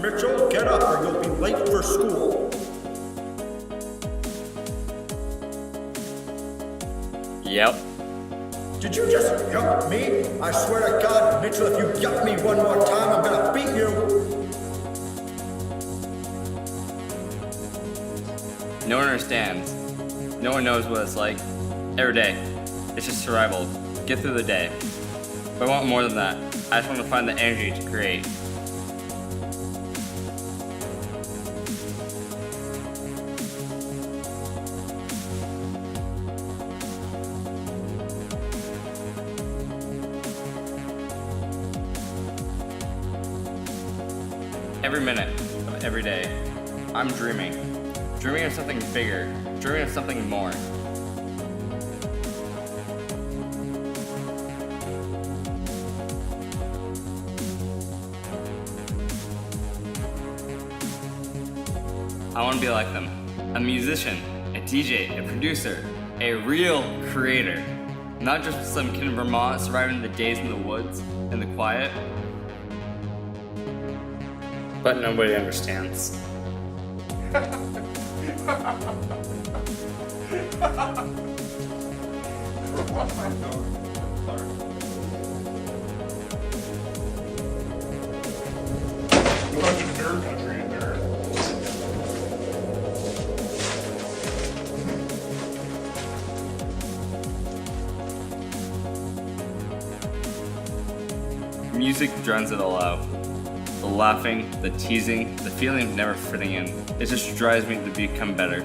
Mitchell, get up or you'll be late for school. Yep. Did you just yuck me? I swear to God, Mitchell, if you yuck me one more time, I'm gonna beat you. No one understands. No one knows what it's like. Every day. It's just survival. Get through the day. But I want more than that. I just want to find the energy to create. Every minute of every day, I'm dreaming. Dreaming of something bigger. Dreaming of something more. I want to be like them. A musician, a DJ, a producer, a real creator. Not just some kid in Vermont surviving the days in the woods and the quiet. But nobody understands. Music drowns it all out. The laughing, the teasing, the feeling of never fitting in. It just drives me to become better.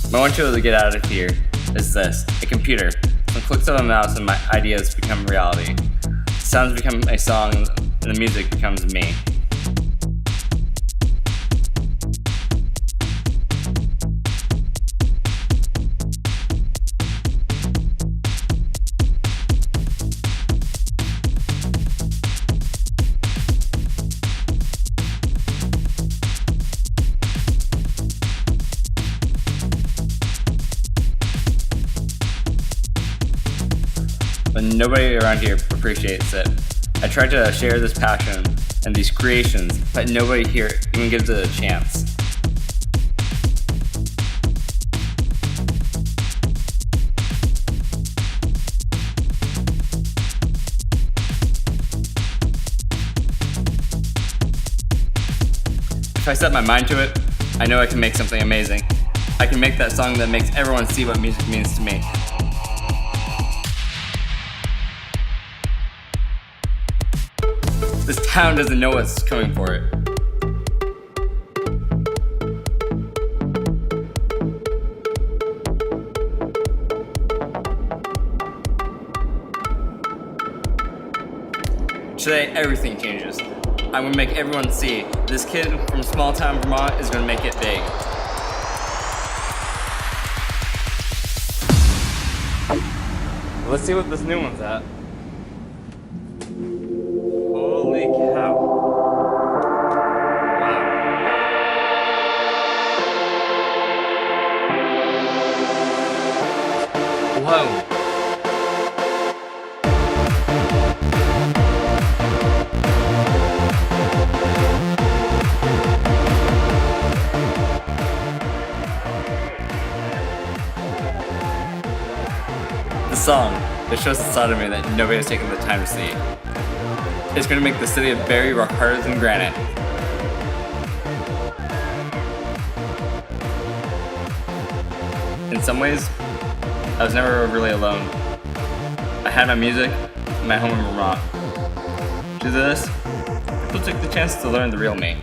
What I want you to get out of here is this, a computer. Some clicks of a mouse and my ideas become reality. The sounds become a song and the music becomes me. But nobody around here appreciates it. I try to share this passion and these creations, but nobody here even gives it a chance. If I set my mind to it, I know I can make something amazing. I can make that song that makes everyone see what music means to me. This town doesn't know what's coming for it. Today, everything changes. I'm gonna make everyone see this kid from small town Vermont is gonna make it big. Let's see what this new one's at. Holy cow. Wow. Whoa. The song that shows the side of me that nobody has taken the time to see. It's going to make the city of Barrie rock harder than granite. In some ways, I was never really alone. I had my music, my home in Vermont. To this, people took the chance to learn the real me.